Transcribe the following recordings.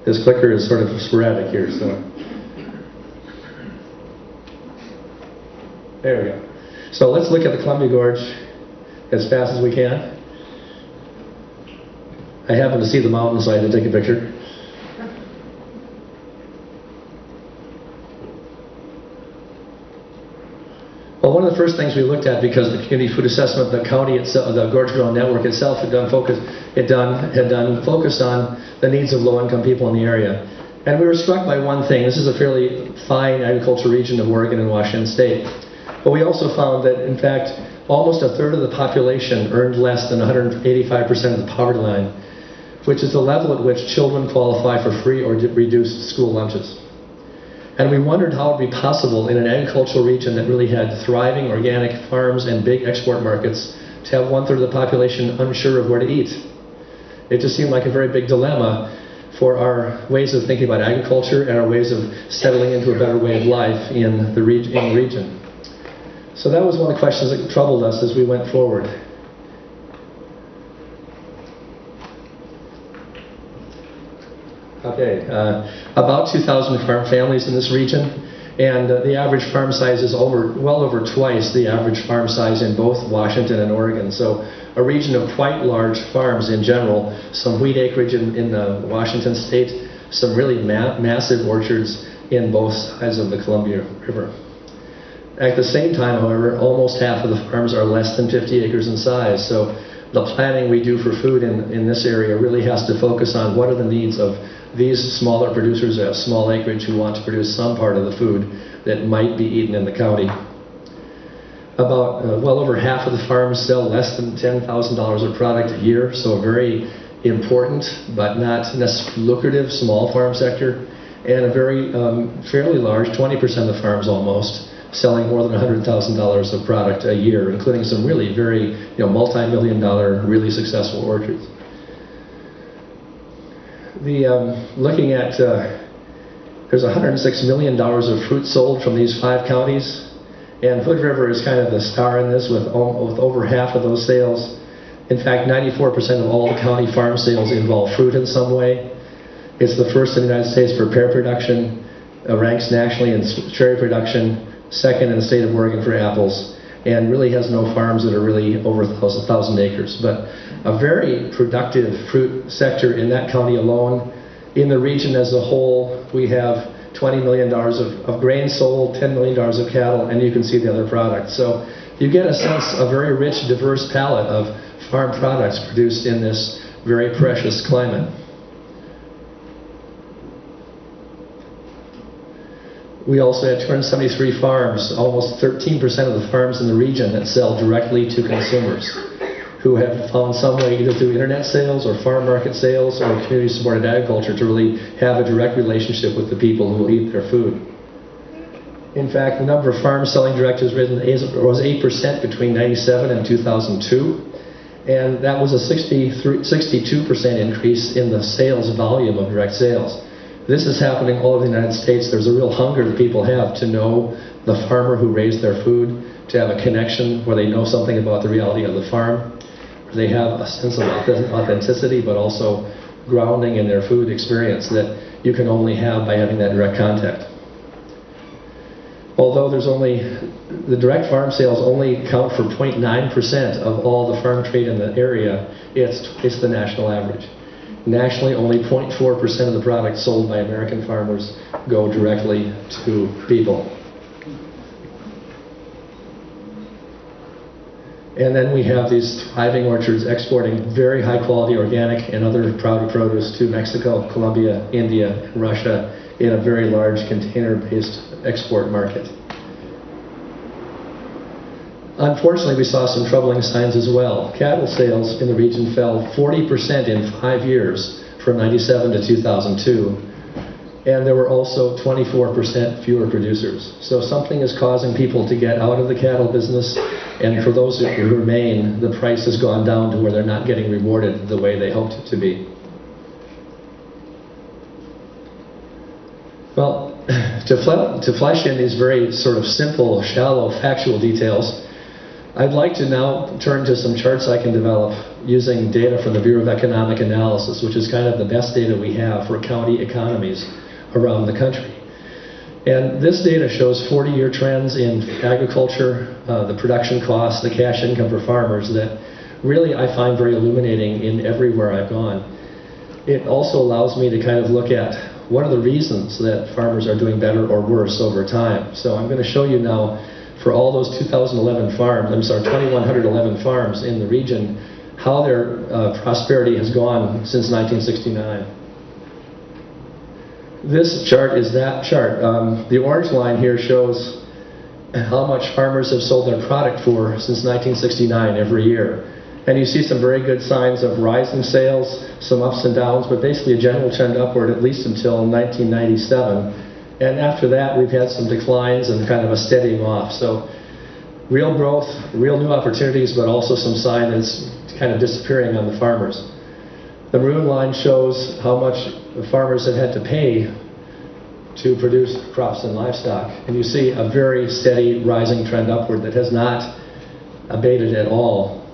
This clicker is sort of sporadic here, so. There we go. So let's look at the Columbia Gorge as fast as we can. I happened to see the mountain, so I had to take a picture. Well, one of the first things we looked at, because the community food assessment, the county itself, the Gorge Grown Network itself had focused on the needs of low-income people in the area. And we were struck by one thing. This is a fairly fine agricultural region of Oregon and Washington State. But we also found that, in fact, almost a third of the population earned less than 185% of the poverty line, which is the level at which children qualify for free or reduced school lunches. And we wondered how it would be possible in an agricultural region that really had thriving organic farms and big export markets to have one-third of the population unsure of where to eat. It just seemed like a very big dilemma for our ways of thinking about agriculture and our ways of settling into a better way of life in the region. So that was one of the questions that troubled us as we went forward. Okay, about 2,000 farm families in this region, and the average farm size is well over twice the average farm size in both Washington and Oregon. So a region of quite large farms in general, some wheat acreage in Washington state, some really massive orchards in both sides of the Columbia River. At the same time, however, almost half of the farms are less than 50 acres in size. So the planning we do for food in this area really has to focus on what are the needs of these smaller producers that have small acreage who want to produce some part of the food that might be eaten in the county. About well over half of the farms sell less than $10,000 of product a year, so a very important but not necessarily lucrative small farm sector, and a very fairly large, 20% of the farms almost, selling more than $100,000 of product a year, including some really very multi-million-dollar, really successful orchards. Looking at, there's $106 million of fruit sold from these 5 counties, and Hood River is kind of the star in this with over half of those sales. In fact, 94% of all the county farm sales involve fruit in some way. It's the first in the United States for pear production, ranks nationally in cherry production, second in the state of Oregon for apples, and really has no farms that are really over 1,000 acres. But a very productive fruit sector in that county alone. In the region as a whole, we have $20 million of grain sold, $10 million of cattle, and you can see the other products. So you get a sense, a very rich, diverse palette of farm products produced in this very precious climate. We also have 273 farms, almost 13% of the farms in the region that sell directly to consumers, who have found some way either through internet sales or farm market sales or community-supported agriculture to really have a direct relationship with the people who will eat their food. In fact, the number of farms selling direct was 8% between 1997 and 2002, and that was a 62% increase in the sales volume of direct sales. This is happening all over the United States. There's a real hunger that people have to know the farmer who raised their food, to have a connection where they know something about the reality of the farm, where they have a sense of authenticity, but also grounding in their food experience that you can only have by having that direct contact. Although the direct farm sales only count for 0.9% of all the farm trade in the area, it's the national average. Nationally, only 0.4% of the products sold by American farmers go directly to people. And then we have these thriving orchards exporting very high quality organic and other produce to Mexico, Colombia, India, and Russia in a very large container-based export market. Unfortunately, we saw some troubling signs as well. Cattle sales in the region fell 40% in 5 years, from 1997 to 2002. And there were also 24% fewer producers. So something is causing people to get out of the cattle business, and for those who remain, the price has gone down to where they're not getting rewarded the way they hoped it to be. Well, to flesh in these very sort of simple, shallow, factual details, I'd like to now turn to some charts I can develop using data from the Bureau of Economic Analysis, which is kind of the best data we have for county economies around the country. And this data shows 40-year trends in agriculture, the production costs, the cash income for farmers that really I find very illuminating in everywhere I've gone. It also allows me to kind of look at what are the reasons that farmers are doing better or worse over time. So I'm going to show you now for all those 2,011 farms, 2,111 farms in the region, how their prosperity has gone since 1969. This chart is that chart. The orange line here shows how much farmers have sold their product for since 1969 every year. And you see some very good signs of rising sales, some ups and downs, but basically a general trend upward at least until 1997. And after that, we've had some declines and kind of a steadying off. So real growth, real new opportunities, but also some sign that it's kind of disappearing on the farmers. The maroon line shows how much the farmers have had to pay to produce crops and livestock. And you see a very steady rising trend upward that has not abated at all.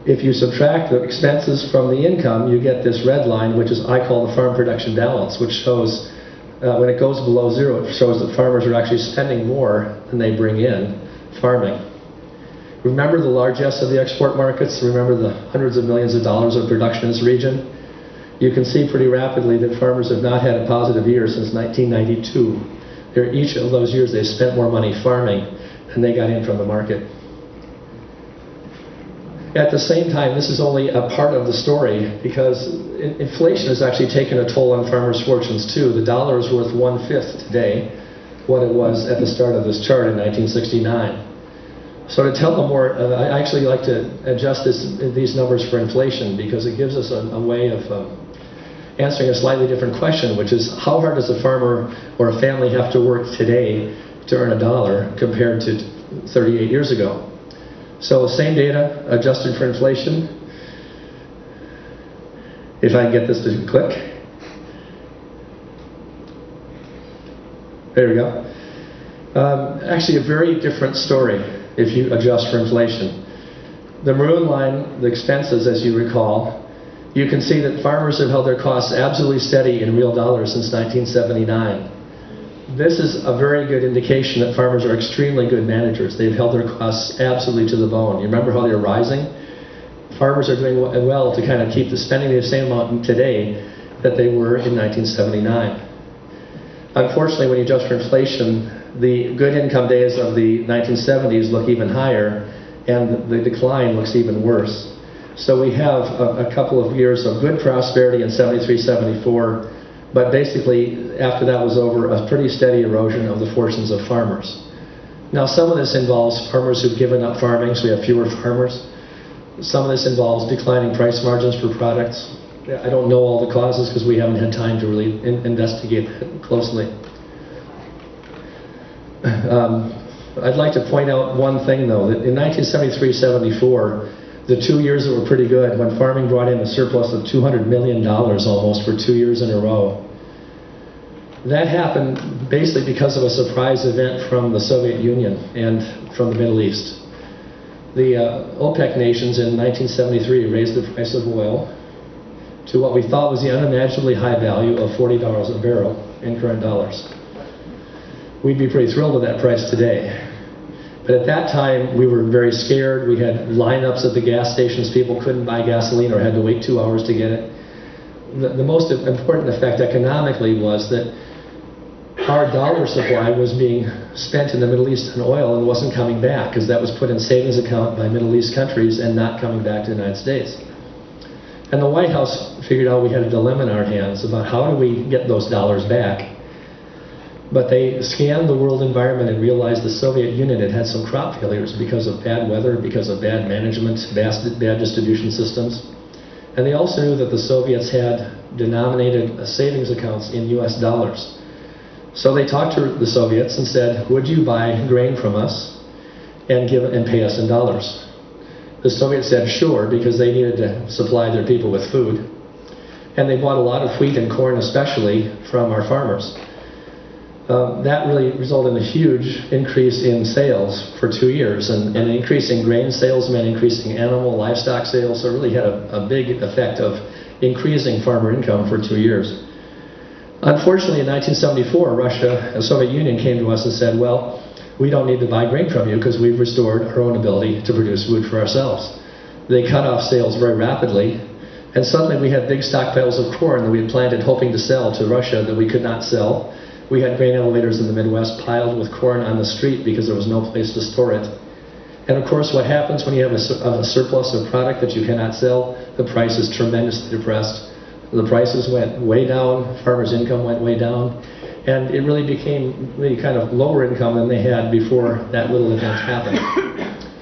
If you subtract the expenses from the income, you get this red line, which is I call the farm production balance, which shows when it goes below zero, it shows that farmers are actually spending more than they bring in farming. Remember the largesse of the export markets? Remember the hundreds of millions of dollars of production in this region? You can see pretty rapidly that farmers have not had a positive year since 1992. Each of those years they've spent more money farming than they got in from the market. At the same time, this is only a part of the story because inflation has actually taken a toll on farmers' fortunes too. The dollar is worth 1/5 today what it was at the start of this chart in 1969. So to tell them more, I actually like to adjust these numbers for inflation because it gives us a way of answering a slightly different question, which is how hard does a farmer or a family have to work today to earn $1 compared to 38 years ago? So same data adjusted for inflation. If I can get this to click. There we go. Actually a very different story if you adjust for inflation. The maroon line, the expenses, as you recall, you can see that farmers have held their costs absolutely steady in real dollars since 1979. This is a very good indication that farmers are extremely good managers. They've held their costs absolutely to the bone. You remember how they're rising? Farmers are doing well to kind of keep spending the same amount today that they were in 1979. Unfortunately, when you adjust for inflation, the good income days of the 1970s look even higher, and the decline looks even worse. So we have a couple of years of good prosperity in 73, 74, but basically after that was over, a pretty steady erosion of the fortunes of farmers. Now some of this involves farmers who've given up farming, so we have fewer farmers. Some of this involves declining price margins for products. I don't know all the causes because we haven't had time to really investigate that closely. I'd like to point out one thing though, that in 1973-74, the 2 years that were pretty good, when farming brought in a surplus of $200 million almost for 2 years in a row. That happened basically because of a surprise event from the Soviet Union and from the Middle East. The OPEC nations in 1973 raised the price of oil to what we thought was the unimaginably high value of $40 a barrel in current dollars. We'd be pretty thrilled with that price today. But at that time, we were very scared. We had lineups at the gas stations. People couldn't buy gasoline or had to wait 2 hours to get it. The most important effect economically was that our dollar supply was being spent in the Middle East on oil and wasn't coming back because that was put in savings account by Middle East countries and not coming back to the United States. And the White House figured out we had a dilemma in our hands about how do we get those dollars back. But they scanned the world environment and realized the Soviet Union had had some crop failures because of bad weather, because of bad management, bad distribution systems. And they also knew that the Soviets had denominated savings accounts in US dollars. So they talked to the Soviets and said, would you buy grain from us and pay us in dollars? The Soviets said sure, because they needed to supply their people with food. And they bought a lot of wheat and corn especially from our farmers. that really resulted in a huge increase in sales for 2 years, and an increase in grain sales meant increasing animal livestock sales, so it really had a big effect of increasing farmer income for 2 years. Unfortunately, in 1974, Russia, the Soviet Union, came to us and said, well, we don't need to buy grain from you because we've restored our own ability to produce food for ourselves. They cut off sales very rapidly, and suddenly we had big stockpiles of corn that we had planted hoping to sell to Russia that we could not sell. We had grain elevators in the Midwest piled with corn on the street because there was no place to store it. And of course, what happens when you have a surplus of product that you cannot sell? The price is tremendously depressed. The prices went way down, farmers' income went way down, and it really became really kind of lower income than they had before that little event happened.